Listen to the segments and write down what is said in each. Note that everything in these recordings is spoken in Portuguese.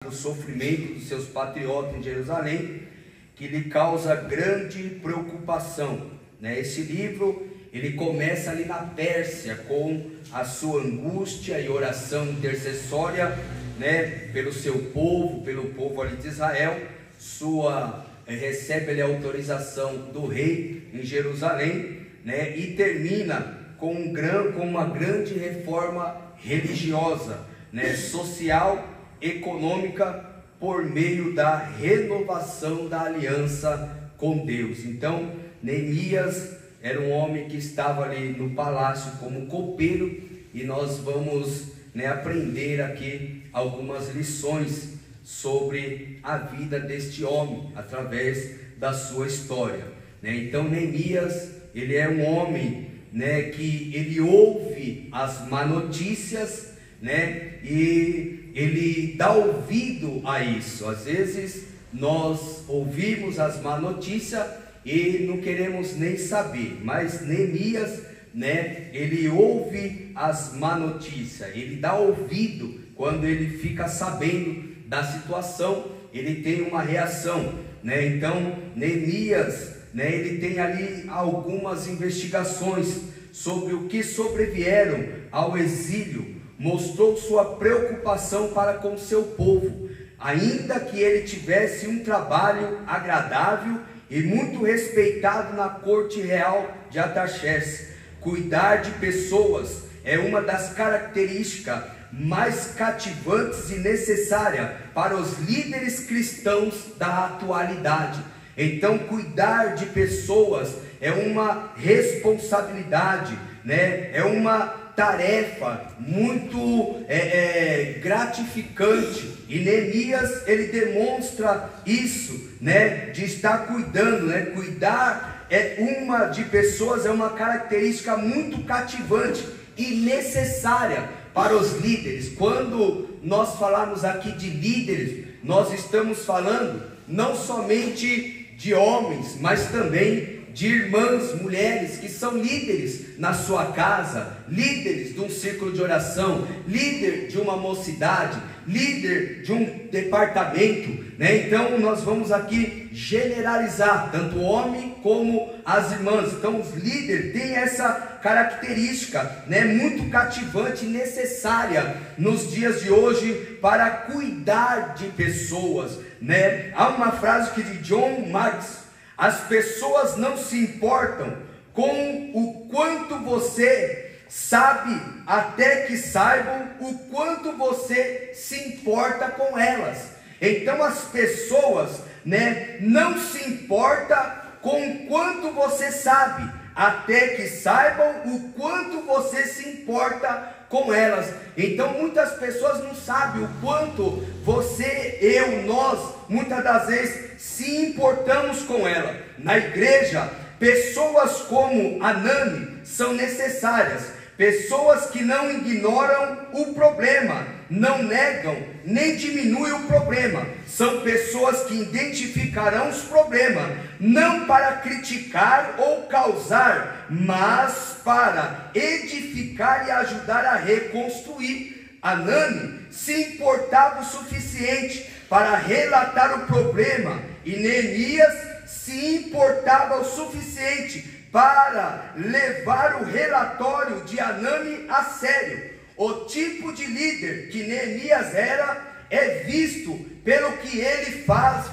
do sofrimento dos seus patriotas em Jerusalém, que lhe causa grande preocupação, né? Esse livro, ele começa ali na Pérsia, com a sua angústia e oração intercessória, né, pelo seu povo, pelo povo ali de Israel. Recebe ali a autorização do rei em Jerusalém, né, e termina com uma grande reforma religiosa, né, social, econômica, por meio da renovação da aliança com Deus. Então, Neemias era um homem que estava ali no palácio como copeiro, e nós vamos, né, aprender aqui algumas lições sobre a vida deste homem, através da sua história, né? Então, Neemias, ele é um homem, né, que ele ouve as má notícias, né, e ele dá ouvido a isso. Às vezes nós ouvimos as má notícias e não queremos nem saber, mas Neemias, né, ele ouve as má notícias, ele dá ouvido. Quando ele fica sabendo da situação, ele tem uma reação, né? Então, Neemias, né, ele tem ali algumas investigações sobre o que sobrevieram ao exílio, mostrou sua preocupação para com seu povo, ainda que ele tivesse um trabalho agradável e muito respeitado na corte real de Artaxerxes. Cuidar de pessoas é uma das características mais cativantes e necessária para os líderes cristãos da atualidade. Então, cuidar de pessoas é uma responsabilidade, né? É uma tarefa muito gratificante, e Neemias, ele demonstra isso, né? De estar cuidando, né? Cuidar de pessoas é uma característica muito cativante e necessária para os líderes. Quando nós falamos aqui de líderes, nós estamos falando não somente de homens, mas também de irmãs, mulheres que são líderes na sua casa, líderes de um círculo de oração, líder de uma mocidade, líder de um departamento, né? Então nós vamos aqui generalizar tanto o homem como as irmãs. Então os líderes têm essa característica, né, muito cativante e necessária nos dias de hoje para cuidar de pessoas, né? Há uma frase que de John Marks: as pessoas não se importam com o quanto você sabe, até que saibam o quanto você se importa com elas. Então as pessoas, né, não se importam com o quanto você sabe, até que saibam o quanto você se importa com elas. Então muitas pessoas não sabem o quanto você, nós, muitas das vezes se importamos com ela. Na igreja, pessoas como Anani são necessárias. Pessoas que não ignoram o problema, não negam, nem diminuem o problema. São pessoas que identificarão os problemas, não para criticar ou causar, mas para edificar e ajudar a reconstruir. Anani se importava o suficiente para relatar o problema, e Neemias se importava o suficiente para levar o relatório de Anani a sério. O tipo de líder que Neemias era é visto pelo que ele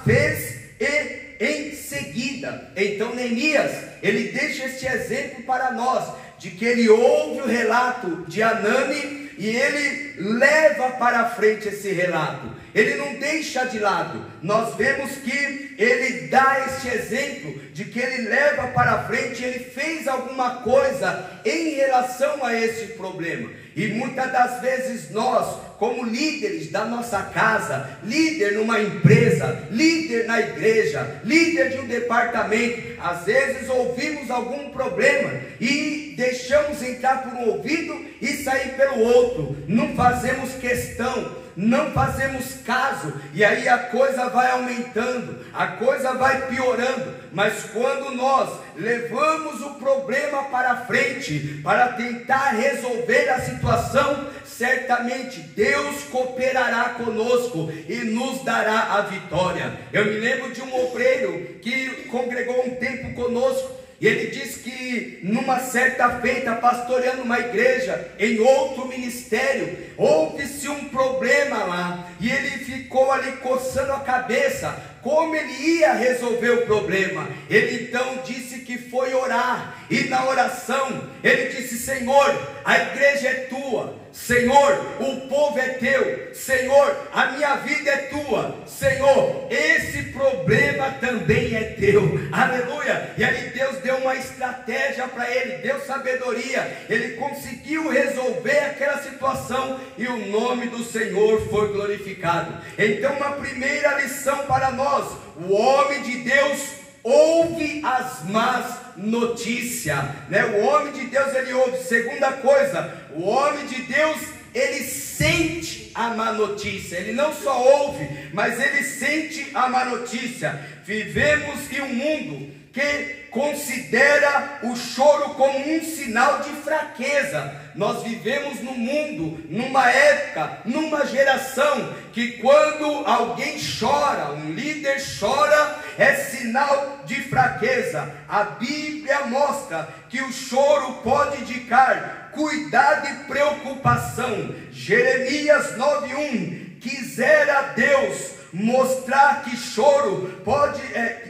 fez e em seguida. Então Neemias, ele deixa este exemplo para nós, de que ele ouve o relato de Anani e ele leva para frente esse relato, ele não deixa de lado. Nós vemos que ele dá este exemplo de que ele leva para frente, ele fez alguma coisa em relação a esse problema. E muitas das vezes nós, como líderes da nossa casa, líder numa empresa, líder na igreja, líder de um departamento, às vezes ouvimos algum problema e deixamos entrar por um ouvido e sair pelo outro. Não fazemos questão não fazemos caso, e aí a coisa vai aumentando, a coisa vai piorando. Mas quando nós levamos o problema para frente, para tentar resolver a situação, certamente Deus cooperará conosco e nos dará a vitória. Eu me lembro de um obreiro que congregou um tempo conosco, e ele diz que numa certa feita, pastoreando uma igreja em outro ministério, houve-se um problema lá, e ele ficou ali coçando a cabeça, como ele ia resolver o problema. Ele então disse que foi orar, e na oração ele disse: Senhor, a igreja é tua, Senhor, o povo é teu, Senhor, a minha vida é tua, Senhor, esse problema também é teu, aleluia. E aí Deus deu uma estratégia para ele, deu sabedoria, ele conseguiu resolver aquela situação, e o nome do Senhor foi glorificado. Então, uma primeira lição para nós: o homem de Deus ouve as más notícias, né? O homem de Deus, ele ouve. Segunda coisa, o homem de Deus, ele sente a má notícia. Ele não só ouve, mas ele sente a má notícia. Vivemos em um mundo que considera o choro como um sinal de fraqueza. Nós vivemos num mundo, numa época, numa geração que quando alguém chora, um líder chora, é sinal de fraqueza. A Bíblia mostra que o choro pode indicar cuidado e preocupação. Jeremias 9:1: quisera Deus mostrar que choro pode,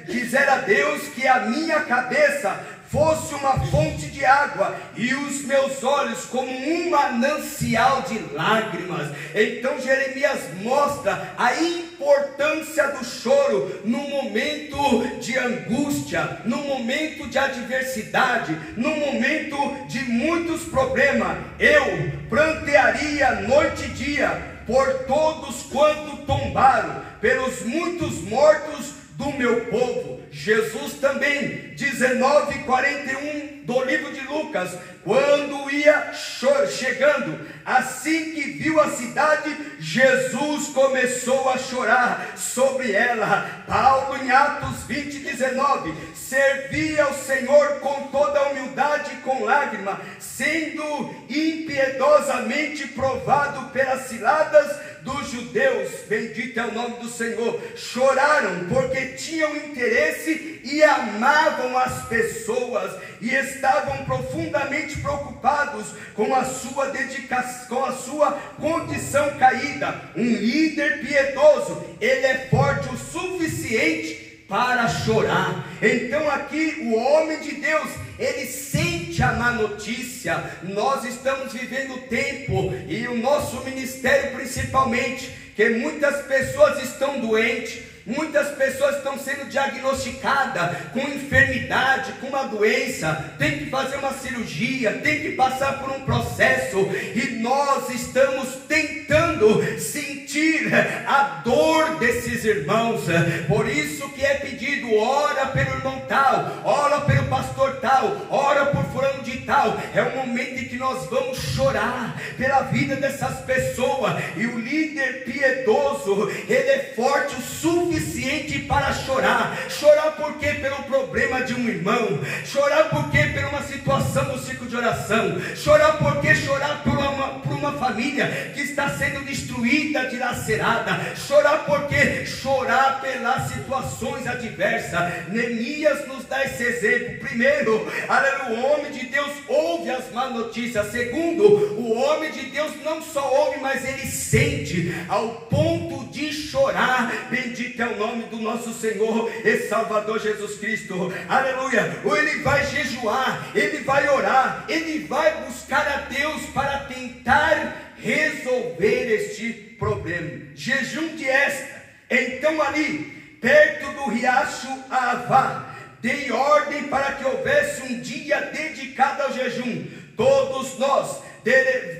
quisera Deus que a minha cabeça fosse uma fonte de água e os meus olhos como um manancial de lágrimas. Então Jeremias mostra a importância do choro no momento de angústia, no momento de adversidade, no momento de muitos problemas. Eu prantearia noite e dia por todos quanto tombaram, pelos muitos mortos do meu povo. Jesus também, 19:41 do livro de Lucas, quando ia chegando, assim que viu a cidade, Jesus começou a chorar sobre ela. Paulo, em Atos 20:19, servia ao Senhor com toda a humildade e com lágrima, sendo impiedosamente provado pelas ciladas dos judeus. Bendito é o nome do Senhor. Choraram porque tinham interesse e amavam as pessoas, e estavam profundamente preocupados com a sua dedicação, com a sua condição caída. Um líder piedoso, ele é forte o suficiente para chorar. Então aqui o homem de Deus, ele sente a má notícia. Nós estamos vivendo tempo, e o nosso ministério principalmente, que muitas pessoas estão doentes, muitas pessoas estão sendo diagnosticadas com enfermidade, com uma doença, tem que fazer uma cirurgia, tem que passar por um processo, e nós estamos tentando sentir a dor desses irmãos. Por isso que é pedido: ora pelo irmão tal, ora pelo pastor tal, ora por fulano de tal. É o momento em que nós vamos chorar pela vida dessas pessoas, e o líder piedoso, ele é forte o suficiente para chorar. Chorar por quê? Pelo problema de um irmão. Chorar por quê? Por uma situação no ciclo de oração. Chorar por quê? Chorar por uma família que está sendo destruída, dilacerada. Chorar por quê? Chorar pelas situações adversas. Neemias nos dá esse exemplo. Primeiro, aleluia, o homem de Deus ouve as más notícias. Segundo, o homem de Deus não só ouve, mas ele sente ao ponto de chorar. Bendito é o nome do nosso Senhor e Salvador Jesus Cristo, aleluia. Ou ele vai jejuar, ele vai orar, ele vai buscar a Deus para tentar resolver este problema. Jejum de Esta. Então ali, perto do riacho Avá, dei ordem para que houvesse um dia dedicado ao jejum. Todos nós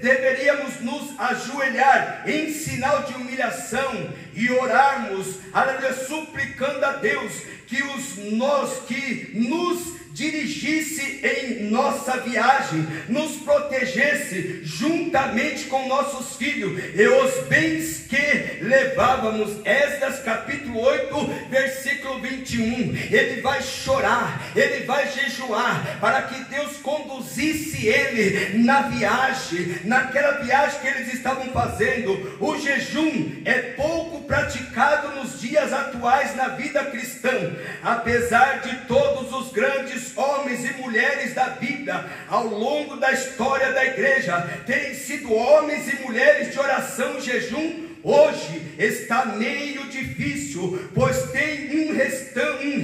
deveríamos nos ajoelhar em sinal de humilhação e orarmos, aleluia, suplicando a Deus que nos dirigisse em nossa viagem, nos protegesse juntamente com nossos filhos e os bens que levávamos. Esdras capítulo 8, versículo 21. Ele vai chorar, ele vai jejuar, para que Deus conduzisse ele na viagem, naquela viagem que eles estavam fazendo. O jejum é pouco praticado nos dias atuais na vida cristã, apesar de todos os grandes homens e mulheres da Bíblia ao longo da história da igreja terem sido homens e mulheres de oração e jejum. Hoje está meio difícil, pois tem um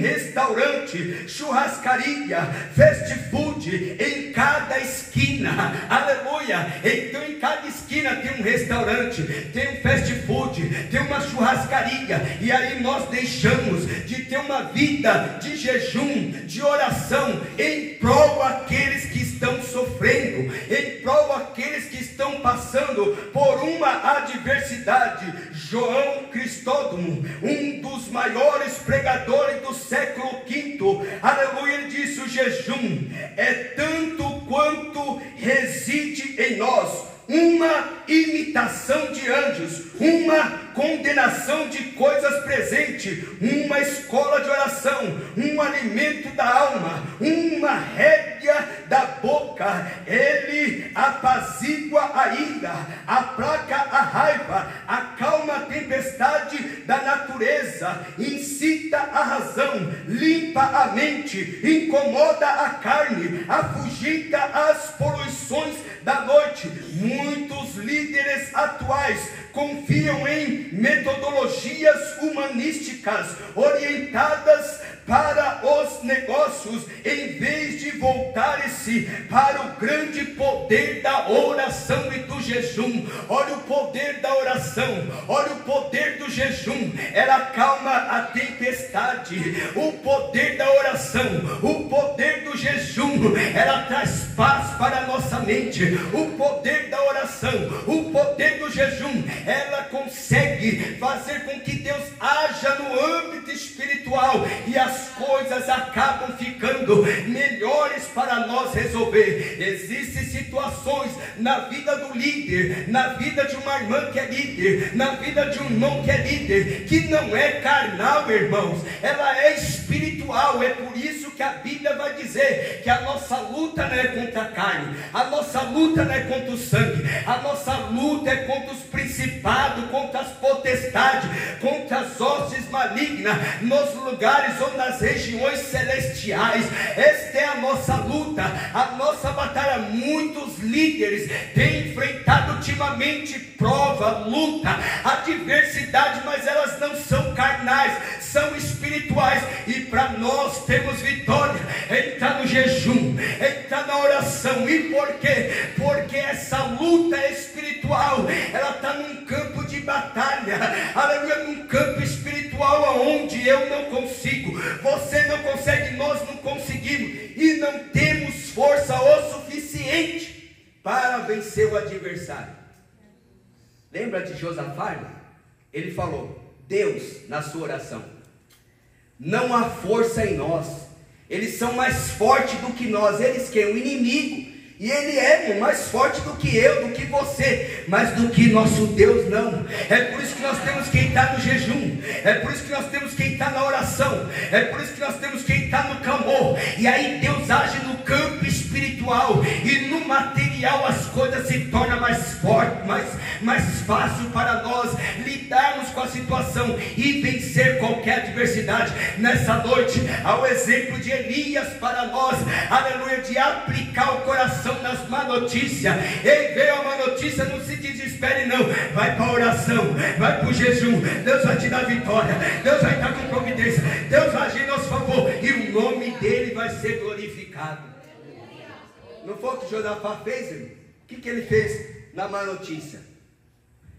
restaurante, churrascaria, fast food em cada esquina. Aleluia! Então em cada esquina tem um restaurante, tem um fast food, tem uma churrascaria, e aí nós deixamos de ter uma vida de jejum, de oração em prol daqueles que estão sofrendo, em prol daqueles que estão passando por uma adversidade. João Cristódomo, um dos maiores pregadores do século V, aleluia, ele disse: o jejum é tanto quanto reside em nós uma imitação de anjos, uma condenação de coisas presentes, uma escola de oração, um alimento da alma, uma rédea da boca. Ele apazigua a ira, aplaca a raiva, acalma a tempestade da natureza, incita a razão, limpa a mente, incomoda a carne, afugenta as poluições da noite. Muitos líderes atuais confiam em metodologias humanísticas orientadas para os negócios, em vez de voltar-se para o grande poder da oração e do jejum. Olha o poder da oração, olha o poder do jejum. Ela acalma a tempestade. O poder da oração, o poder do jejum, ela traz paz para a nossa mente. O poder da oração, o poder do jejum, ela consegue fazer com que Deus haja no âmbito espiritual, e as coisas acabam ficando melhores para nós resolver. Existem situações na vida do líder, na vida de uma irmã que é líder, na vida de um irmão que é líder, que não é carnal, irmãos, ela é espiritual. É por isso que a Bíblia vai dizer que a nossa luta não é contra a carne, a nossa luta não é contra o sangue, a nossa luta é contra os principados, contra as potestades, contra as hostes malignas nos lugares ou nas regiões celestiais. Esta é a nossa luta, a nossa batalha. Muitos líderes têm enfrentado ultimamente prova, luta, adversidade, mas elas não são carnais, são espirituais. E para nós termos vitória, entrar no jejum, entrar na oração. E por quê? Porque essa luta é espiritual, ela está num campo de batalha, aleluia, num campo espiritual aonde eu não consigo, você não consegue, nós não conseguimos, e não temos força o suficiente para vencer o adversário. Lembra de Josafá? Ele falou: Deus, na sua oração, não há força em nós, eles são mais fortes do que nós. Eles que é o inimigo, e ele é mais forte do que eu, do que você, mas do que nosso Deus não. É por isso que nós temos que entrar no jejum, é por isso que nós temos que entrar na oração, é por isso que nós temos que entrar no clamor. E aí Deus age no campo espiritual, e no material as coisas se tornam mais fortes, mais fácil para nós lidarmos com a situação e vencer qualquer adversidade. Nessa noite, ao exemplo de Elias para nós, aleluia, de aplicar o coração nas má notícias. Ei, veio a má notícia, não se desespere não, vai para a oração, vai para o jejum. Deus vai te dar vitória, Deus vai estar com providência, Deus vai agir em nosso favor, e o nome dele vai ser glorificado. Não foi o que Josafá fez, irmão? O que ele fez na má notícia?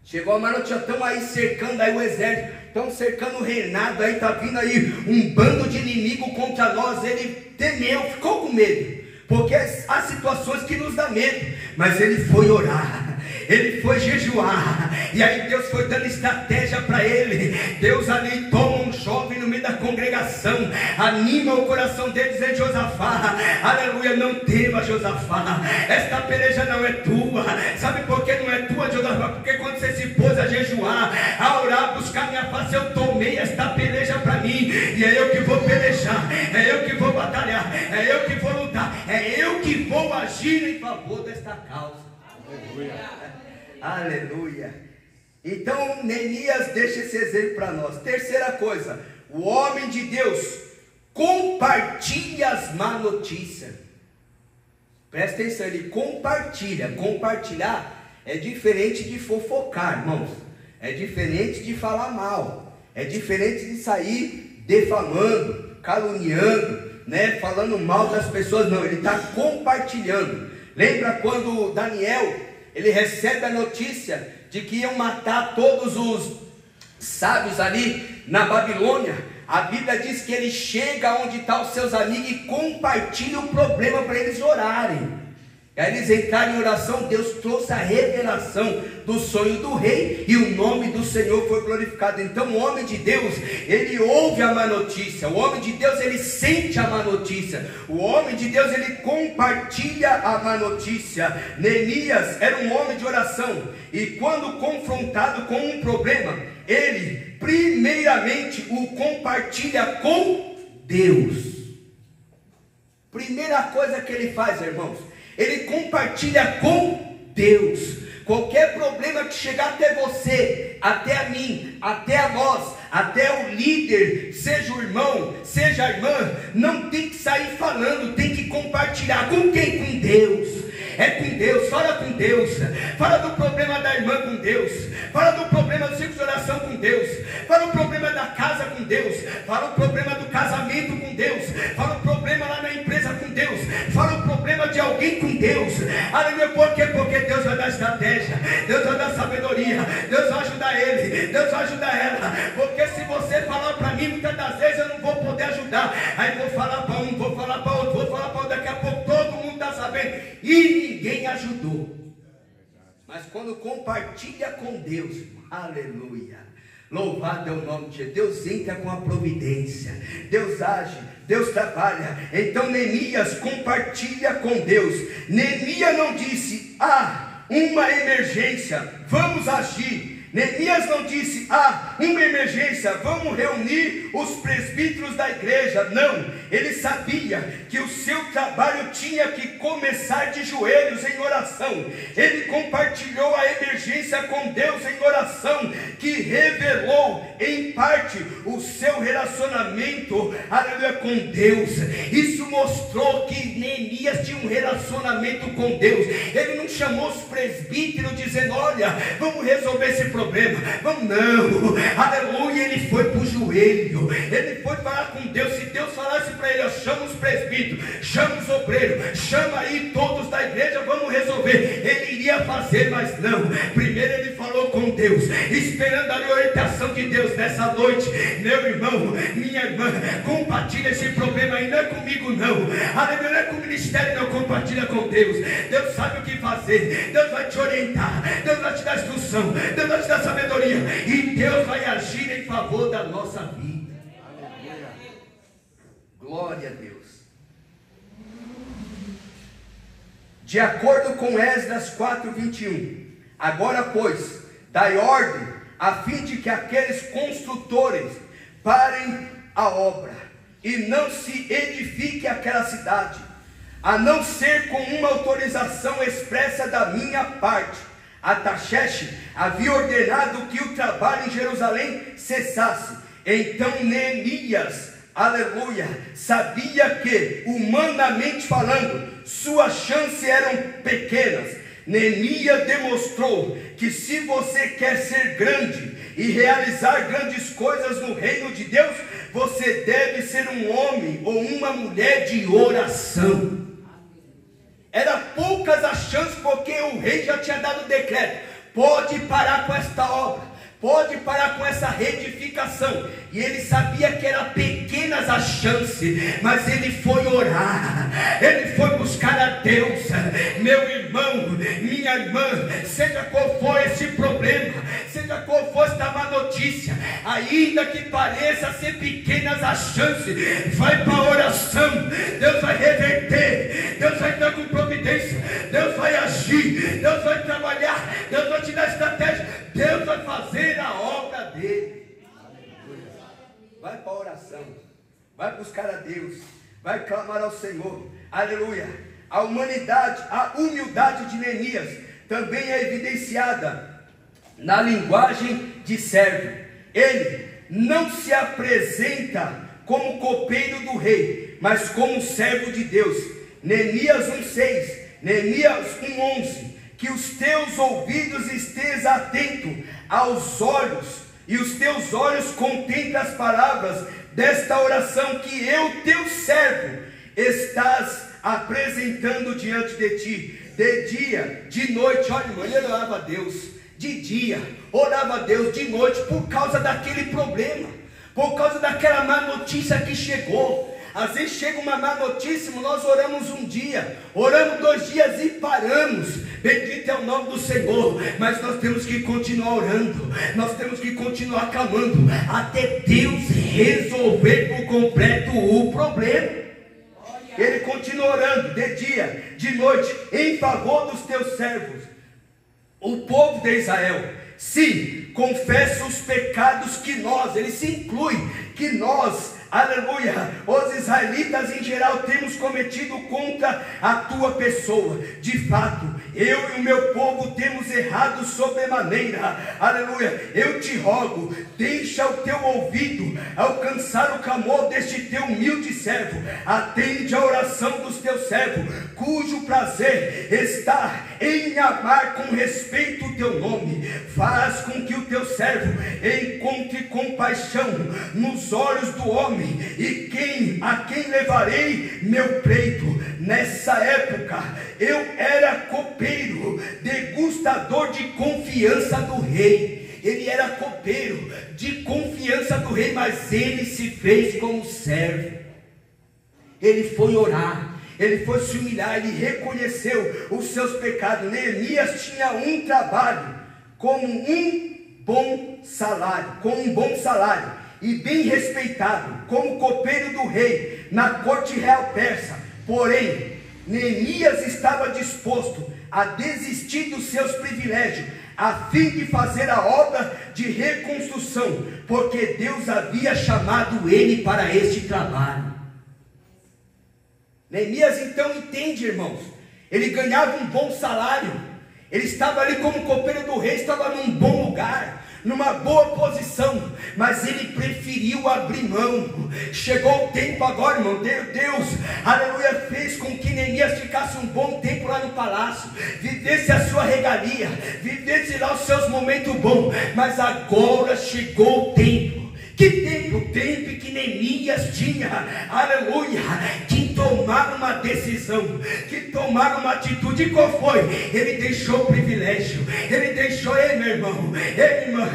Chegou a má notícia, estão aí cercando aí o exército, estão cercando o reinado, aí está vindo aí um bando de inimigo contra nós. Ele temeu, ficou com medo, porque há situações que nos dá medo, mas ele foi orar, ele foi jejuar, e aí Deus foi dando estratégia para ele. Deus ali toma um jovem no meio da congregação, coração, anima o coração deles em Josafá. Aleluia, não tema, Josafá, esta peleja não é tua. Sabe por que não é tua, Josafá? Porque quando você se pôs a jejuar, a orar, buscar minha face, eu tomei esta peleja para mim, e é eu que vou pelejar, é eu que vou batalhar, é eu que vou lutar, é eu que vou agir em favor desta causa. Aleluia. Aleluia. Então Neemias deixa esse exemplo para nós. Terceira coisa, o homem de Deus compartilha as má notícias. Presta atenção, ele compartilha. Compartilhar é diferente de fofocar, irmãos. É diferente de falar mal. É diferente de sair defamando, caluniando, né, falando mal das pessoas. Não, ele está compartilhando. Lembra quando Daniel, ele recebe a notícia de que iam matar todos os sábios ali na Babilônia? A Bíblia diz que ele chega onde estão os seus amigos e compartilha o problema para eles orarem. E aí eles entraram em oração, Deus trouxe a revelação do sonho do rei, e o nome do Senhor foi glorificado. Então o homem de Deus, ele ouve a má notícia, o homem de Deus, ele sente a má notícia, o homem de Deus, ele compartilha a má notícia. Neemias era um homem de oração, e quando confrontado com um problema, ele primeiramente o compartilha com Deus. Primeira coisa que ele faz, irmãos, ele compartilha com Deus. Qualquer problema que chegar até você, até a mim, até a nós, até o líder, seja o irmão, seja a irmã, não tem que sair falando, tem que compartilhar. Com quem? Com Deus. É com Deus, fala com Deus. Fala do problema da irmã com Deus. Fala do problema do ciclo de oração com Deus. Fala o problema da casa com Deus. Fala o problema do casamento com Deus. Fala o problema lá na empresa com Deus. Fala o problema de alguém com Deus. Aleluia, por quê? Porque Deus vai dar estratégia, Deus vai dar sabedoria, Deus vai ajudar ele, Deus vai ajudar ela. Porque se você falar para mim, muitas das vezes eu não vou poder ajudar. Aí vou falar para um, vou falar para outro, vou falar para outro, daqui a pouco todo mundo está sabendo e ninguém ajudou. Mas quando compartilha com Deus, aleluia, louvado é o nome de Deus. Deus entra com a providência, Deus age, Deus trabalha. Então Neemias compartilha com Deus. Neemias não disse, uma emergência, vamos agir. Neemias não disse, uma emergência, vamos reunir os presbíteros da igreja. Não, ele sabia que o seu trabalho tinha que começar de joelhos em oração. Ele compartilhou a emergência com Deus em oração, que revelou em parte o seu relacionamento, aleluia, com Deus. Isso mostrou que Neemias tinha um relacionamento com Deus. Ele não chamou os presbíteros dizendo, olha, vamos resolver esse problema. Vamos, não, aleluia. Ele foi para o joelho, ele foi falar com Deus. Se Deus falasse para ele, chama os presbíteros, chama os obreiros, chama aí todos da igreja, vamos resolver, ele iria fazer. Mas não, primeiro ele falou com Deus, esperando a orientação de Deus. Nessa noite, meu irmão, minha irmã, compartilha esse problema aí, não é comigo não, aleluia, não é com o ministério não, compartilha com Deus. Deus sabe o que fazer, Deus vai te orientar, Deus vai te dar instrução, Deus vai te dar sabedoria, e Deus vai agir em favor da nossa vida. Aleluia. Glória a Deus. De acordo com Esdras 4:21, agora pois, dai ordem, a fim de que aqueles construtores parem a obra, e não se edifique aquela cidade, a não ser com uma autorização expressa da minha parte. Artaxerxes havia ordenado que o trabalho em Jerusalém cessasse. Então Neemias, aleluia, sabia que, humanamente falando, suas chances eram pequenas. Neemias demonstrou que se você quer ser grande e realizar grandes coisas no reino de Deus, você deve ser um homem ou uma mulher de oração. Era poucas as chances, porque o rei já tinha dado o decreto: pode parar com esta obra, pode parar com essa reedificação. multiplicação, e ele sabia que eram pequenas as chances, mas ele foi orar, ele foi buscar a Deus. Meu irmão, minha irmã, seja qual for esse problema, seja qual for esta má notícia, ainda que pareça ser pequenas as chances, vai para a oração, Deus vai reverter, Deus vai dar com providência, Deus vai agir, Deus vai trabalhar, Deus vai te dar estratégia, Deus vai fazer a obra dele. Vai para a oração, vai buscar a Deus, vai clamar ao Senhor, aleluia. A humildade de Neemias também é evidenciada na linguagem de servo. Ele não se apresenta como copeiro do rei, mas como servo de Deus. Neemias 1:6, Neemias 1:11, que os teus ouvidos estejam atentos aos olhos, e os teus olhos contemplem as palavras desta oração que eu, teu servo, estás apresentando diante de ti, de dia, de noite. Olha, irmão, ele orava a Deus de dia, orava a Deus de noite, por causa daquele problema, por causa daquela má notícia que chegou. Às vezes chega uma má notícia, nós oramos um dia, oramos 2 dias e paramos. Bendito é o nome do Senhor, mas nós temos que continuar orando, nós temos que continuar clamando, até Deus resolver por completo o problema. Ele continua orando de dia, de noite, em favor dos teus servos, o povo de Israel. Sim, confessa os pecados que nós, ele se inclui, que nós, aleluia, os israelitas em geral temos cometido contra a tua pessoa. De fato, eu e o meu povo temos errado sobremaneira, aleluia. Eu te rogo, deixa o teu ouvido alcançar o clamor deste teu humilde servo, atende a oração dos teus servos, cujo prazer está em amar com respeito o teu nome. Faz com que o teu servo encontre compaixão nos olhos do homem, e a quem levarei meu pleito. Nessa época eu era copeiro, degustador de confiança do rei. Ele era copeiro de confiança do rei, mas ele se fez como servo. Ele foi orar, ele foi se humilhar, ele reconheceu os seus pecados. Neemias tinha um trabalho com um bom salário, e bem respeitado, como copeiro do rei na corte real persa. Porém, Neemias estava disposto a desistir dos seus privilégios, a fim de fazer a obra de reconstrução, porque Deus havia chamado ele para este trabalho. Neemias então entende, irmãos, ele ganhava um bom salário, ele estava ali como copeiro do rei, estava num bom lugar, numa boa posição, mas ele preferiu abrir mão. Chegou o tempo agora, irmão, Deus, aleluia, fez com que Neemias ficasse um bom tempo lá no palácio, vivesse a sua regalia, vivesse lá os seus momentos bons, mas agora chegou o tempo. Que tempo? O tempo que Neemias tinha, aleluia, de tomar uma decisão, de tomar uma atitude. Qual foi? Ele deixou o privilégio, ele deixou, meu irmão, ei, irmã,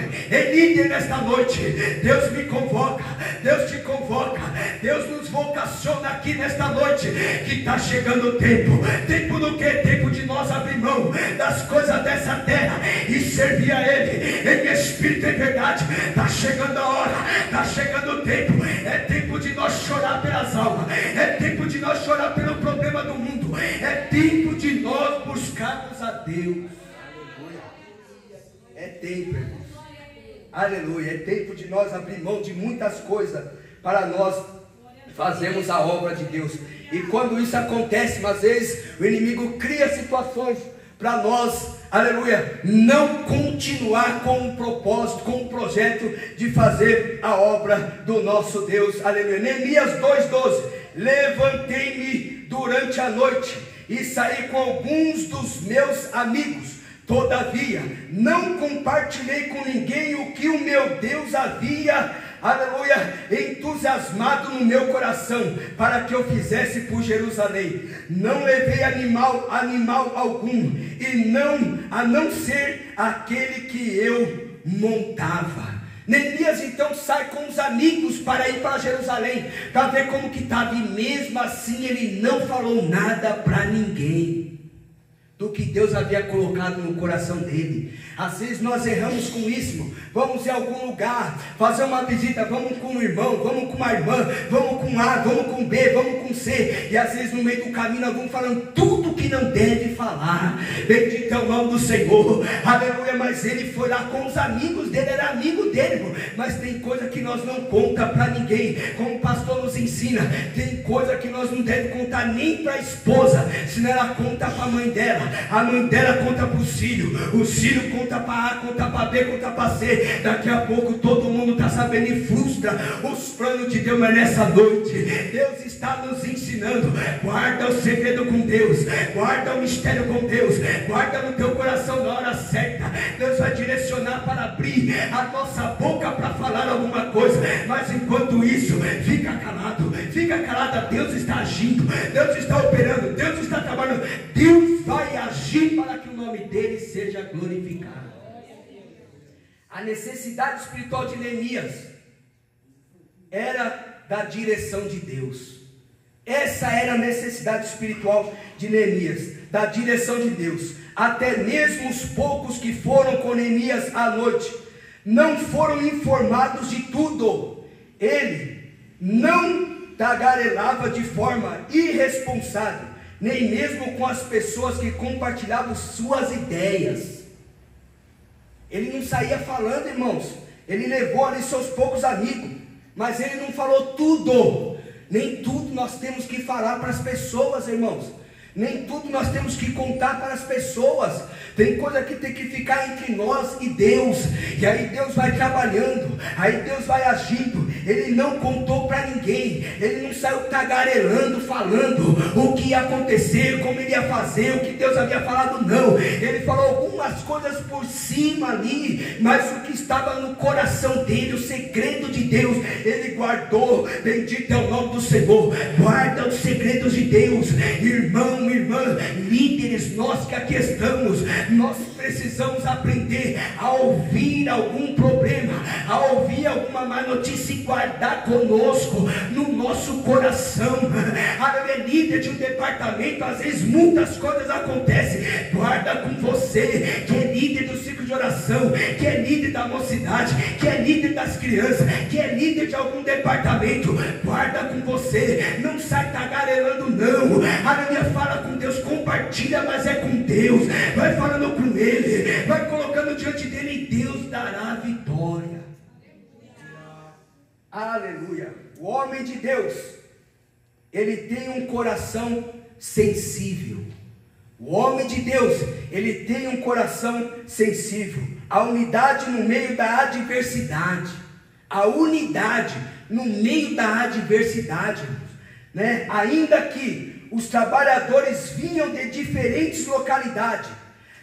líder nesta noite, Deus me convoca, Deus te convoca, Deus nos vocaciona aqui nesta noite, que está chegando o tempo. Tempo do que? Tempo de nós abrir mão das coisas dessa terra e servir a Ele em espírito e verdade. Está chegando a hora, está chegando o tempo. É tempo de nós chorar pelas almas, é tempo de nós chorar pelo problema do mundo, é tempo de nós buscarmos a Deus. É tempo, irmãos, aleluia, é tempo de nós abrir mão de muitas coisas para nós fazermos a obra de Deus. E quando isso acontece, às vezes o inimigo cria situações para nós, aleluia, não continuar com um propósito, com um projeto de fazer a obra do nosso Deus, aleluia. Neemias 2:12, levantei-me durante a noite e saí com alguns dos meus amigos, todavia não compartilhei com ninguém o que o meu Deus havia, aleluia, entusiasmado no meu coração para que eu fizesse por Jerusalém. Não levei animal algum, e a não ser aquele que eu montava. Neemias então sai amigos para ir para Jerusalém, para ver como que estava, e mesmo assim ele não falou nada para ninguém do que Deus havia colocado no coração dele. Às vezes nós erramos com isso. Vamos em algum lugar, fazer uma visita, vamos com um irmão, vamos com uma irmã, vamos com A, vamos com B, vamos com C, e às vezes no meio do caminho nós vamos falando tudo que não deve falar. Bendito é o nome do Senhor, aleluia. Mas ele foi lá com os amigos dele, era amigo dele, irmão. Mas tem coisa que nós não conta para ninguém, como o pastor nos ensina. Tem coisa que nós não devemos contar nem para a esposa, senão ela conta para a mãe dela, a mãe dela conta para os filhos conta para A, conta para B, conta para C. Daqui a pouco todo mundo está sabendo e frustra os planos de Deus. Mas nessa noite Deus está nos ensinando: guarda o segredo com Deus, guarda o mistério com Deus, guarda no teu coração na hora certa. Deus vai direcionar para abrir a nossa boca para falar alguma coisa, mas enquanto isso, fica calado, fica calada. Deus está agindo, Deus está operando, Deus está trabalhando, Deus vai agir para que o nome dele seja glorificado. A necessidade espiritual de Neemias era da direção de Deus. Essa era a necessidade espiritual de Neemias, da direção de Deus. Até mesmo os poucos que foram com Neemias à noite não foram informados de tudo. Ele não tagarelava de forma irresponsável, nem mesmo com as pessoas que compartilhavam suas ideias. Ele não saía falando, irmãos. Ele levou ali seus poucos amigos, mas ele não falou tudo. Nem tudo nós temos que falar para as pessoas, irmãos. Nem tudo nós temos que contar para as pessoas. Tem coisa que tem que ficar entre nós e Deus. E aí Deus vai trabalhando, aí Deus vai agindo. Ele não contou para ninguém. Ele não saiu tagarelando, falando o que ia acontecer, como ele ia fazer, o que Deus havia falado. Não, ele falou algumas coisas por cima ali, mas o que estava no coração dele, o segredo de Deus, ele guardou. Bendito é o nome do Senhor. Guarda os segredos de Deus, irmão, irmã, líderes, nós que aqui estamos, nós precisamos aprender a ouvir algum problema, a ouvir alguma má notícia e guardar conosco, no nosso coração. É líder de um departamento, às vezes muitas coisas acontecem. Guarda com você, que é líder do ciclo de oração, que é líder da mocidade, que é líder das crianças, que é líder de algum departamento. Guarda com você, não sai tagarelando não. Aleluia, fala com Deus, compartilha, mas é com Deus. Vai falando com Ele, vai colocando diante dele, e Deus dará a vitória. Aleluia. O homem de Deus, ele tem um coração sensível. O homem de Deus, ele tem um coração sensível. A unidade no meio da adversidade. A unidade no meio da adversidade, né? Ainda que os trabalhadores vinham de diferentes localidades,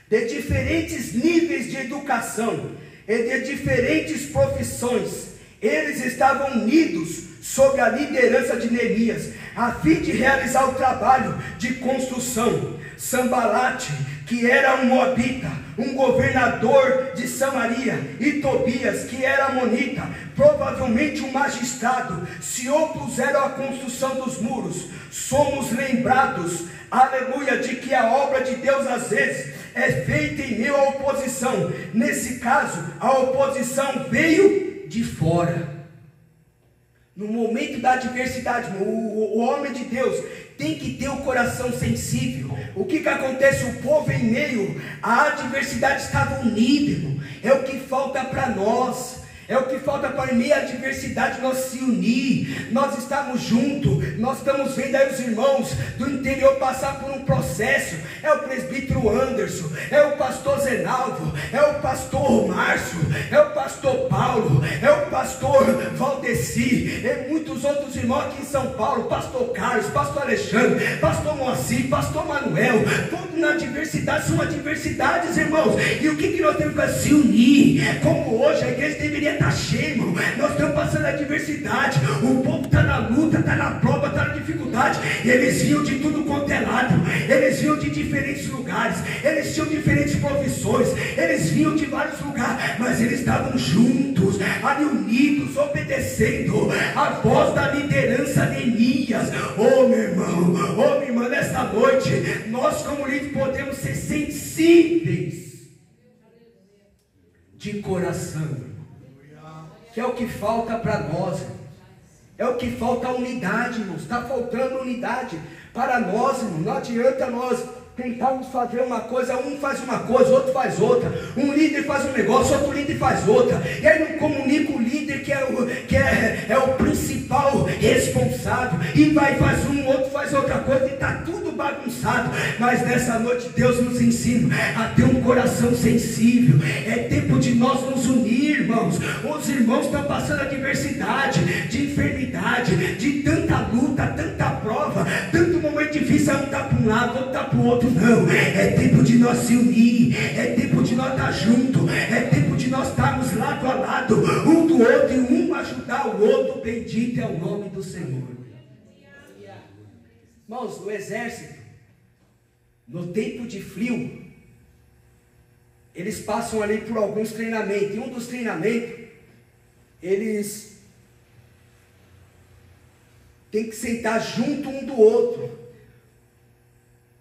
de diferentes níveis de educação e de diferentes profissões, eles estavam unidos sob a liderança de Neemias, a fim de realizar o trabalho de construção. Sambalate, que era um moabita, um governador de Samaria, e Tobias, que era amonita, provavelmente um magistrado, se opuseram à construção dos muros. Somos lembrados, aleluia, de que a obra de Deus às vezes é feita em meio à oposição. Nesse caso, a oposição veio de fora. No momento da adversidade, o homem de Deus tem que ter o coração sensível. O que acontece? O povo em meio à adversidade estava unido, irmão. É o que falta para nós. É o que falta para em meio à adversidade nós se unir. Nós estamos juntos. Nós estamos vendo aí os irmãos do interior passar por um processo. É o presbítero Anderson, é o pastor Zenalvo, é o pastor Márcio, é o pastor Paulo, é o pastor Valdeci, e muitos outros irmãos aqui em São Paulo, pastor Carlos, pastor Alexandre, pastor Moacir, pastor Manuel. Todos na adversidade, são adversidades, irmãos. E o que nós temos que se unir? Como hoje a igreja deveria estar cheia, irmão. Nós estamos passando a adversidade, o povo está na luta, está na prova, está na dificuldade. Eles vinham de tudo quanto é lado, eles vinham de diferentes lugares, eles tinham diferentes profissões, eles vinham de vários lugares, mas eles estavam juntos, ali unidos, obedecendo obedecendo a voz da liderança de Neemias. Oh meu irmão, oh minha irmã, nesta noite, nós como líderes podemos ser sensíveis de coração, que é o que falta para nós, é o que falta, a unidade, irmãos. Está faltando unidade para nós, irmão. Não adianta nós tentarmos fazer uma coisa, um faz uma coisa, outro faz outra, um líder faz um negócio, outro líder faz outra, e aí não comunica o líder que é o principal responsável, e vai faz um, outro faz outra coisa, e está tudo bagunçado. Mas nessa noite Deus nos ensina a ter um coração sensível. É tempo de nós nos unir, irmãos. Os irmãos estão passando adversidade, de enfermidade, de tanta luta, tanta prova, tanto momento difícil, um está para um lado, outro está para o outro. Não, é tempo de nós se unir, é tempo de nós estar junto, é tempo de nós estarmos lado a lado, um do outro, e um ajudar o outro. Bendito é o nome do Senhor. Irmãos, no exército, no tempo de frio, eles passam ali por alguns treinamentos, e um dos treinamentos, eles têm que sentar junto um do outro,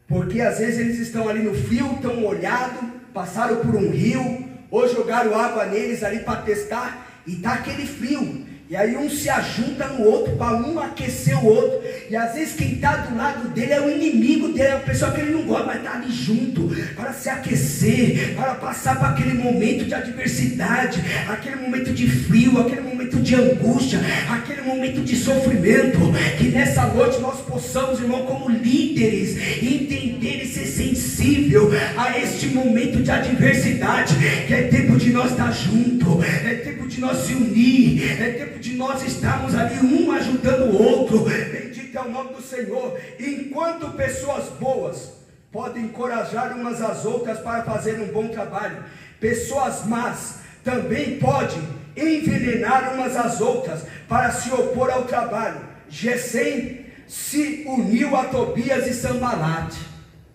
porque às vezes eles estão ali no frio, estão molhados, passaram por um rio, ou jogaram água neles ali para testar, e está aquele frio, e aí um se ajunta no outro, para um aquecer o outro, e às vezes quem está do lado dele é o inimigo dele, é a pessoa que ele não gosta, mas está ali junto, para se aquecer, para passar para aquele momento de adversidade, aquele momento de frio, aquele momento de angústia, aquele momento de sofrimento. Que nessa noite nós possamos, irmão, como líderes, entender e ser sensível a este momento de adversidade, que é tempo de nós estar junto, é tempo de nós se unir, é tempo de nós estarmos ali um ajudando o outro. Bendito é o nome do Senhor. Enquanto pessoas boas podem encorajar umas às outras para fazer um bom trabalho, pessoas más também podem envenenar umas às outras para se opor ao trabalho. Gesem se uniu a Tobias e Sanbalate.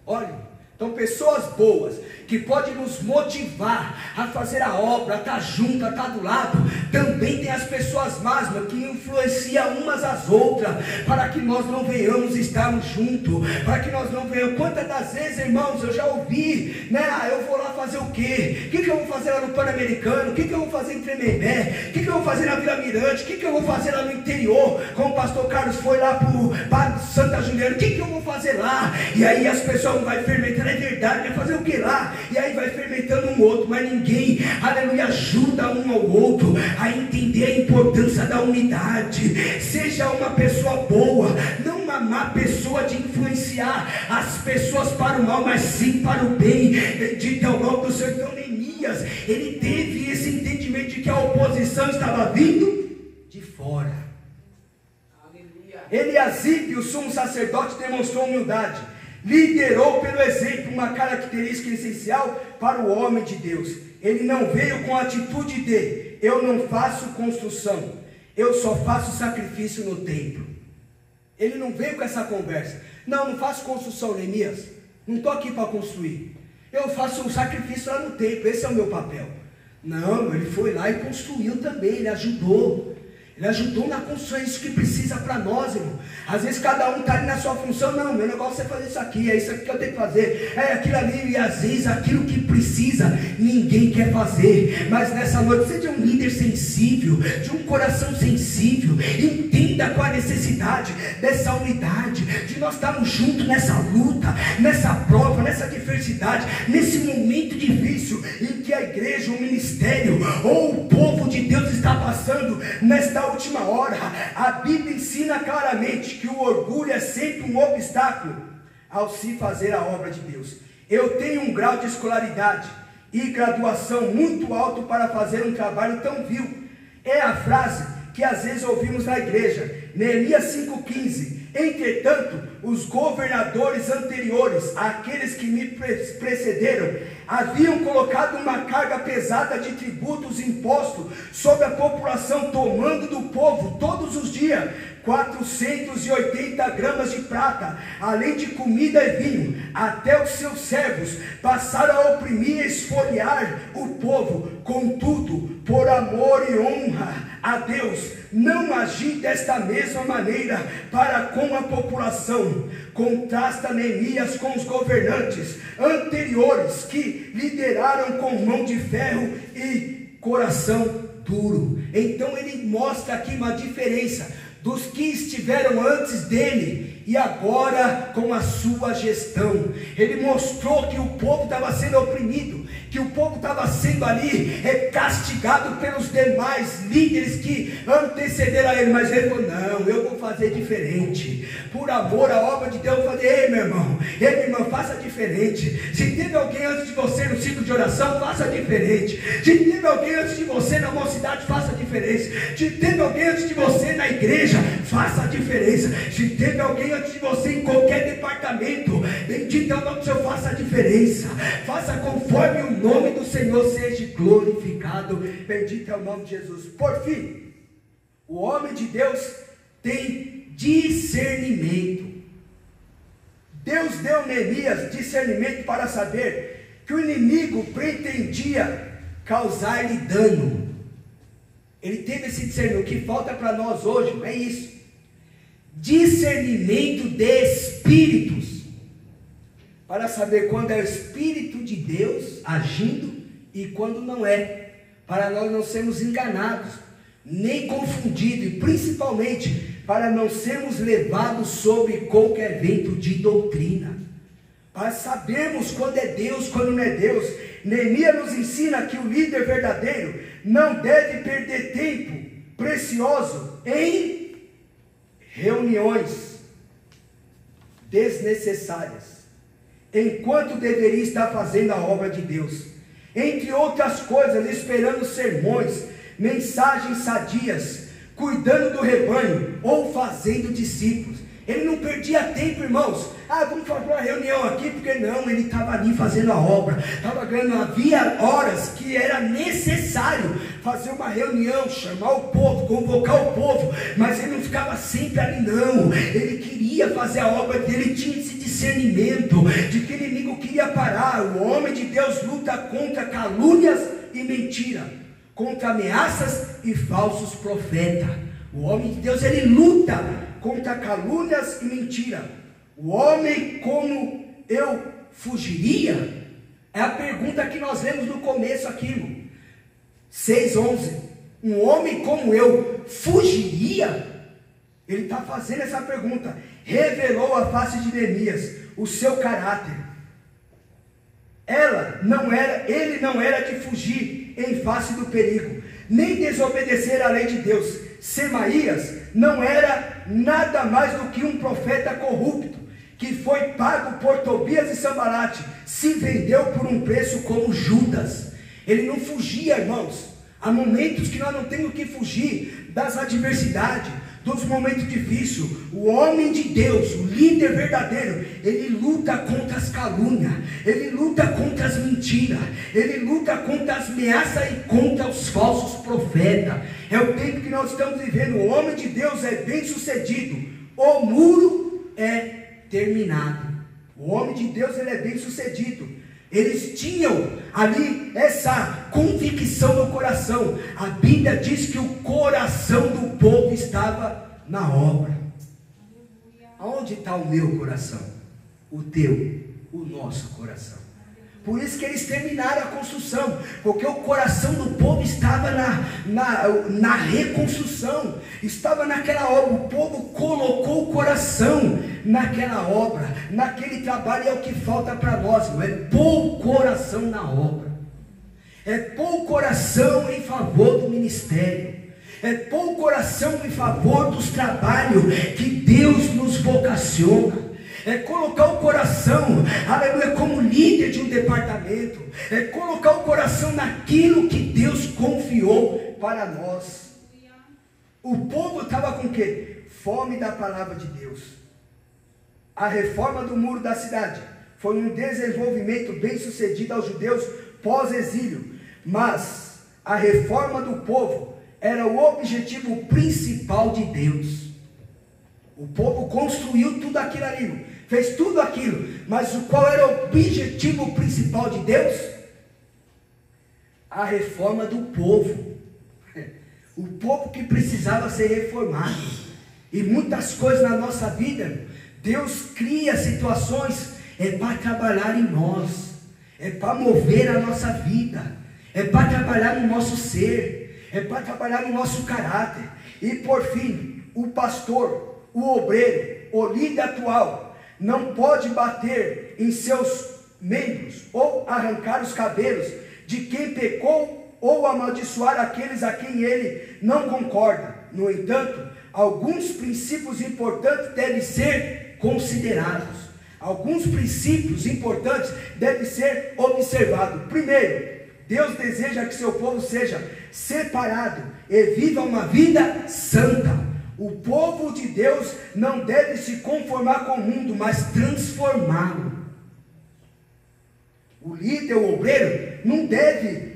Olha, então pessoas boas que podem nos motivar a fazer a obra, a estar junto, a estar do lado. Também tem as pessoas más, que influenciam umas às outras, para que nós não venhamos estarmos juntos, para que nós não venhamos. Quantas das vezes, irmãos, eu já ouvi, né? Eu vou lá fazer o quê? O que eu vou fazer lá no Pan-Americano? O que eu vou fazer em Tremembé? O que eu vou fazer na Vila Mirante? O que eu vou fazer lá no interior? Como o pastor Carlos foi lá para Santa Juliana, o que eu vou fazer lá? E aí as pessoas vão fermentando, é verdade, vai fazer o que lá? E aí vai fermentando um outro, mas ninguém, aleluia, ajuda um ao outro a entender a importância da unidade. Seja uma pessoa boa, não uma má pessoa de influenciar as pessoas para o mal, mas sim para o bem. Bendito é o nome do Senhor. Então Neemias, ele teve esse entendimento de que a oposição estava vindo de fora. Eliasibe, o sumo sacerdote, demonstrou humildade, liderou pelo exemplo, uma característica essencial para o homem de Deus. Ele não veio com a atitude de: eu não faço construção, eu só faço sacrifício no templo. Ele não veio com essa conversa: não faço construção, Neemias, não estou aqui para construir, eu faço um sacrifício lá no templo, esse é o meu papel. Não, ele foi lá e construiu também, ele ajudou. Ele ajudou na construção, é isso que precisa para nós, irmão. Às vezes cada um está ali na sua função. Não, meu negócio é fazer isso aqui, é isso aqui que eu tenho que fazer, é aquilo ali. E às vezes aquilo que precisa, ninguém quer fazer. Mas nessa noite, seja um líder sensível, de um coração sensível. Entenda qual a necessidade dessa unidade, de nós estarmos juntos nessa luta, nessa prova, nessa diversidade, nesse momento difícil em que a igreja, o ministério ou o povo de Deus está passando nesta última hora. A Bíblia ensina claramente que o orgulho é sempre um obstáculo ao se fazer a obra de Deus. Eu tenho um grau de escolaridade e graduação muito alto para fazer um trabalho tão vil. É a frase que às vezes ouvimos na igreja. Neemias 5,15. Entretanto, os governadores anteriores, aqueles que me precederam, haviam colocado uma carga pesada de tributos e impostos sobre a população, tomando do povo todos os dias 480 gramas de prata, além de comida e vinho. Até os seus servos passaram a oprimir e esfoliar o povo. Contudo, por amor e honra a Deus, não agir desta mesma maneira para com a população. Contrasta Neemias com os governantes anteriores que lideraram com mão de ferro e coração duro. Então ele mostra aqui uma diferença dos que estiveram antes dele e agora com a sua gestão. Ele mostrou que o povo estava sendo oprimido, que o povo estava sendo ali castigado pelos demais líderes que antecederam a ele, mas ele falou: não, eu vou fazer diferente, por amor à obra de Deus. Eu falei: ei, meu irmão, ei, minha irmã, faça diferente. Se teve alguém antes de você no ciclo de oração, faça diferente. Se teve alguém antes de você na mocidade, faça diferença. Se teve alguém antes de você na igreja, faça a diferença. Se teve alguém antes de você em qualquer departamento, bendito é o nome do Senhor, faça a diferença. Faça conforme o nome do Senhor seja glorificado. Bendito é o nome de Jesus. Por fim, o homem de Deus tem discernimento. Deus deu a Neemias discernimento para saber que o inimigo pretendia causar-lhe dano. Ele teve esse discernimento. O que falta para nós hoje é isso: discernimento de espíritos, para saber quando é o Espírito de Deus agindo e quando não é, para nós não sermos enganados, nem confundidos, e principalmente para não sermos levados sobre qualquer vento de doutrina, para sabermos quando é Deus, quando não é Deus. Neemias nos ensina que o líder verdadeiro não deve perder tempo precioso em reuniões desnecessárias, enquanto deveria estar fazendo a obra de Deus, entre outras coisas, esperando sermões, mensagens sadias, cuidando do rebanho ou fazendo discípulos. Ele não perdia tempo, irmãos. Vamos fazer uma reunião aqui, porque não, ele estava ali fazendo a obra, estava ganhando. Havia horas que era necessário fazer uma reunião, chamar o povo, convocar o povo, mas ele não ficava sempre ali, não. Ele queria fazer a obra dele, tinha esse discernimento de que o inimigo queria parar. O homem de Deus luta contra calúnias e mentira, contra ameaças e falsos profetas. O homem de Deus, ele luta contra calúnias e mentira. O homem como eu fugiria? É a pergunta que nós lemos no começo aqui, irmão. 6:11. Um homem como eu fugiria? Ele está fazendo essa pergunta. Revelou a face de Neemias o seu caráter. Ele não era de fugir em face do perigo, nem desobedecer à lei de Deus. Semaías não era nada mais do que um profeta corrupto, que foi pago por Tobias e Sambalate, se vendeu por um preço como Judas. Ele não fugia, irmãos. Há momentos que nós não temos que fugir das adversidades, dos momentos difíceis. O homem de Deus, o líder verdadeiro, ele luta contra as calúnias, ele luta contra as mentiras, ele luta contra as ameaças e contra os falsos profetas. É o tempo que nós estamos vivendo. O homem de Deus é bem sucedido, o muro é terminado. O homem de Deus, ele é bem sucedido. Eles tinham ali essa convicção no coração. A Bíblia diz que o coração do povo estava na obra. Aonde está o meu coração? O teu, o nosso coração. Por isso que eles terminaram a construção, porque o coração do povo estava na reconstrução, estava naquela obra. O povo colocou o coração naquela obra, naquele trabalho. É o que falta para nós, irmão. É pôr o coração na obra, é pôr o coração em favor do ministério, é pôr o coração em favor dos trabalhos que Deus nos vocaciona. É colocar o coração, aleluia, como líder de um departamento. É colocar o coração naquilo que Deus confiou para nós. O povo estava com o quê? Fome da palavra de Deus. A reforma do muro da cidade foi um desenvolvimento bem sucedido aos judeus pós-exílio. Mas a reforma do povo era o objetivo principal de Deus. O povo construiu tudo aquilo ali, fez tudo aquilo, mas qual era o objetivo principal de Deus? A reforma do povo. O povo que precisava ser reformado. E muitas coisas na nossa vida, Deus cria situações, é para trabalhar em nós, é para mover a nossa vida, é para trabalhar no nosso ser, é para trabalhar no nosso caráter. E por fim, o pastor, o obreiro, o líder atual, não pode bater em seus membros, ou arrancar os cabelos de quem pecou, ou amaldiçoar aqueles a quem ele não concorda. No entanto, alguns princípios importantes devem ser considerados. Alguns princípios importantes devem ser observados. Primeiro, Deus deseja que seu povo seja separado e viva uma vida santa. O povo de Deus não deve se conformar com o mundo, mas transformá-lo. O líder, o obreiro, não deve,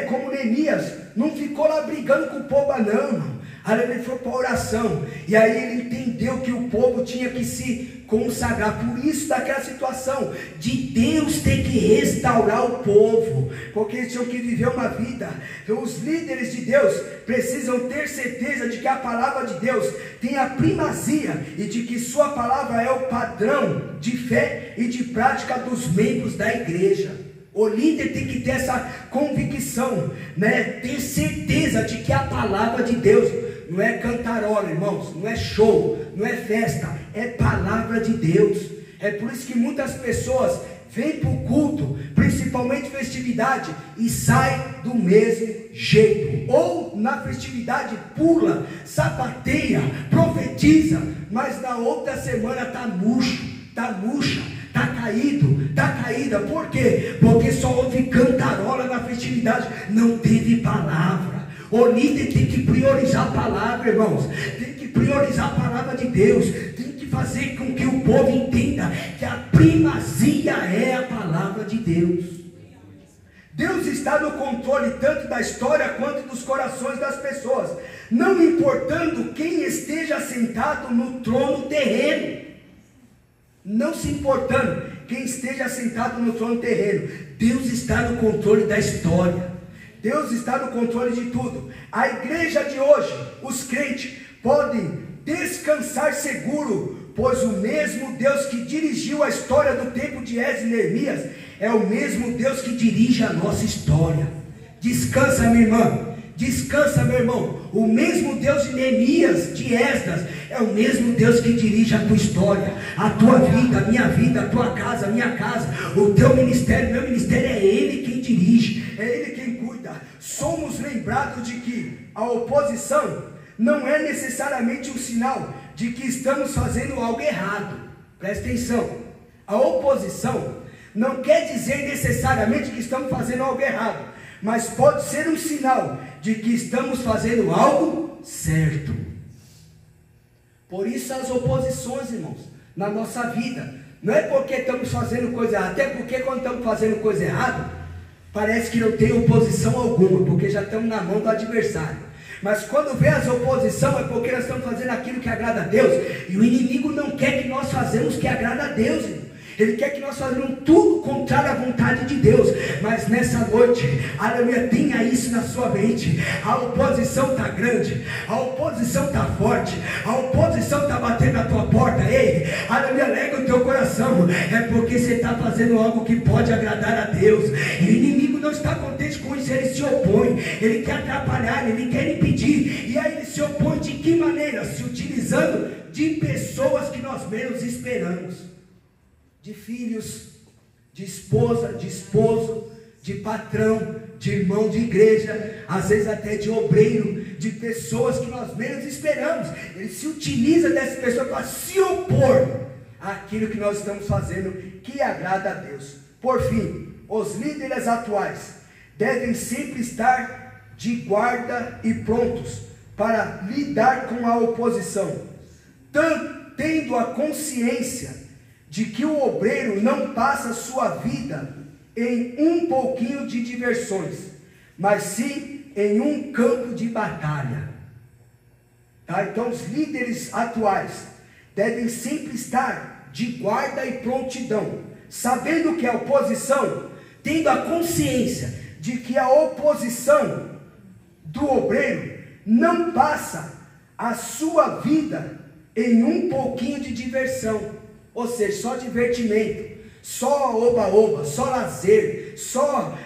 como Neemias, não ficou lá brigando com o povo, não. Aí ele foi para a oração, e aí ele entendeu que o povo tinha que se consagrar. Por isso daquela situação de Deus ter que restaurar o povo, porque eles tinham que viver uma vida. Os líderes de Deus precisam ter certeza de que a palavra de Deus tem a primazia, e de que sua palavra é o padrão de fé e de prática dos membros da igreja. O líder tem que ter essa convicção, ter certeza de que a palavra de Deus não é cantarola, irmãos, não é show, não é festa, é palavra de Deus. É por isso que muitas pessoas vêm para o culto, principalmente festividade, e saem do mesmo jeito. Ou na festividade pula, sapateia, profetiza, mas na outra semana está murcho, está murcha, está caído, está caída. Por quê? Porque só houve cantarola na festividade, não teve palavra. O líder tem que priorizar a palavra, irmãos, tem que priorizar a palavra de Deus, tem que fazer com que o povo entenda que a primazia é a palavra de Deus. Deus está no controle tanto da história quanto dos corações das pessoas, não importando quem esteja sentado no trono terreno. Não se importando quem esteja sentado no trono terreno, Deus está no controle da história. Deus está no controle de tudo. A igreja de hoje, os crentes, podem descansar seguro, pois o mesmo Deus que dirigiu a história do tempo de Esdras e Neemias é o mesmo Deus que dirige a nossa história. Descansa, minha irmã, descansa, meu irmão. O mesmo Deus de Neemias, de Esdras, é o mesmo Deus que dirige a tua história, a tua vida, a tua casa, a minha casa, o teu ministério, meu ministério. É Ele quem dirige, é Ele quem cuida. Somos lembrados de que a oposição não é necessariamente um sinal de que estamos fazendo algo errado. Presta atenção, a oposição não quer dizer necessariamente que estamos fazendo algo errado, mas pode ser um sinal de que estamos fazendo algo certo. Por isso as oposições, irmãos, na nossa vida, não é porque estamos fazendo coisa errada, até porque quando estamos fazendo coisa errada, parece que não tem oposição alguma, porque já estamos na mão do adversário. Mas quando vem as oposição, é porque nós estamos fazendo aquilo que agrada a Deus, e o inimigo não quer que nós façamos o que agrada a Deus, irmão. Ele quer que nós façamos tudo contrário à vontade de Deus. Mas nessa noite, aleluia, tenha isso na sua mente. A oposição está grande, a oposição está forte, a oposição está batendo na tua porta. Ei, aleluia, alega o teu coração. É porque você está fazendo algo que pode agradar a Deus. E o inimigo não está contente com isso, ele se opõe, ele quer atrapalhar, ele quer impedir. E aí ele se opõe de que maneira? Se utilizando de pessoas que nós menos esperamos. De filhos, de esposa, de esposo, de patrão, de irmão de igreja, às vezes até de obreiro, de pessoas que nós menos esperamos. Ele se utiliza dessas pessoas para se opor àquilo que nós estamos fazendo que agrada a Deus. Por fim, os líderes atuais devem sempre estar de guarda e prontos para lidar com a oposição, tendo a consciência de que o obreiro não passa sua vida em um pouquinho de diversões, mas sim em um campo de batalha. Então os líderes atuais devem sempre estar de guarda e prontidão, sabendo que a oposição, tendo a consciência de que a oposição do obreiro não passa a sua vida em um pouquinho de diversão, ou seja, só divertimento, só oba-oba, só lazer, só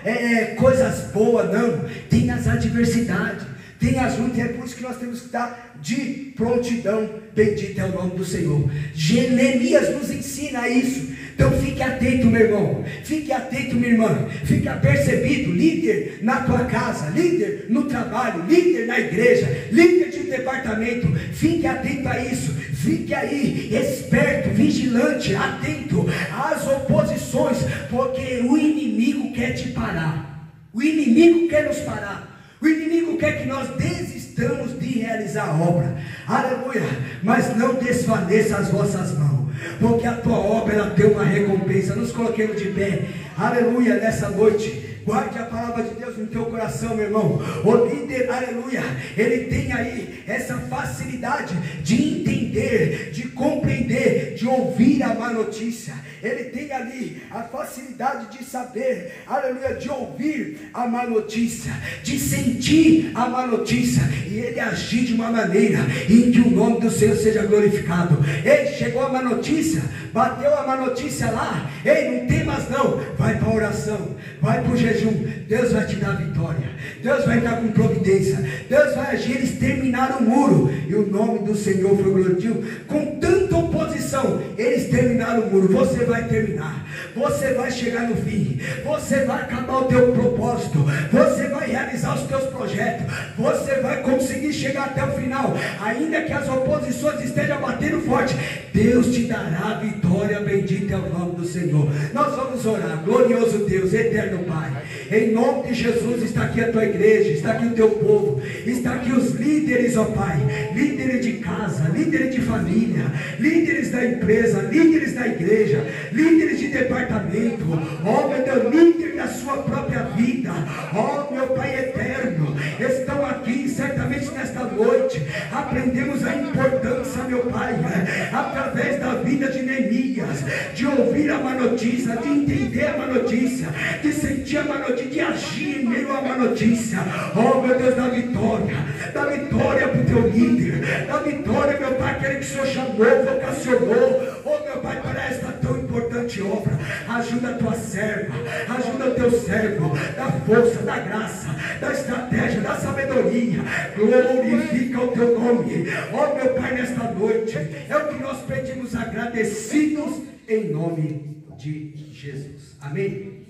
coisas boas, não. Tem as adversidades, tem as lutas, é por isso que nós temos que estar de prontidão. Bendito é o nome do Senhor. Jeremias nos ensina isso. Então fique atento, meu irmão, fique atento, minha irmã, fique apercebido, líder na tua casa, líder no trabalho, líder na igreja, líder de departamento, fique atento a isso, fique aí, esperto, vigilante, atento às oposições, porque o inimigo quer te parar, o inimigo quer nos parar, o inimigo quer que nós desistamos de realizar a obra, aleluia, mas não desfaleça as vossas mãos, porque a tua obra ela tem uma recompensa. Nos coloquemos de pé, aleluia, nessa noite. Guarde a palavra de Deus no teu coração, meu irmão. O líder, aleluia, ele tem aí essa facilidade de entender, de compreender, de ouvir a má notícia. Ele tem ali a facilidade de saber, aleluia, de ouvir a má notícia, de sentir a má notícia, e ele agir de uma maneira em que o nome do Senhor seja glorificado. Ei, chegou a má notícia, bateu a má notícia lá, ei, não tem mais não, vai para a oração, vai para o jejum, Deus vai te dar vitória, Deus vai estar com providência, Deus vai agir. Eles terminaram o muro, e o nome do Senhor foi glorioso. Com tanta oposição, eles terminaram o muro. Você vai terminar, você vai chegar no fim, você vai acabar o teu propósito, você vai realizar os teus projetos, você vai conseguir chegar até o final, ainda que as oposições estejam batendo forte, Deus te dará vitória. Bendito é o nome do Senhor. Nós vamos orar. Glorioso Deus, eterno Pai, em nome de Jesus, está aqui a tua igreja, está aqui o teu povo, está aqui os líderes, ó Pai, líderes de casa, líderes de família, líderes da empresa, líderes da igreja, líderes de departamento, ó meu Deus, líder da sua própria vida, ó meu Pai eterno, estão aqui certamente nesta noite. Aprendemos a importância, meu Pai, através da vida de Neemias, de ouvir a má notícia, de entender a má notícia, de sentir a má notícia, de agir em meio à má notícia. Oh meu Deus, dá vitória para o teu líder, dá vitória, meu Pai, aquele que o Senhor chamou, vocacionou, oh meu Pai, para esta tão importante obra. Ajuda a tua serva, ajuda o teu servo, dá força, dá graça, dá estratégia, dá sabedoria, glorifica o teu nome, oh meu Pai, nesta noite, é o que nós pedimos agradecidos em nome de Jesus, amém.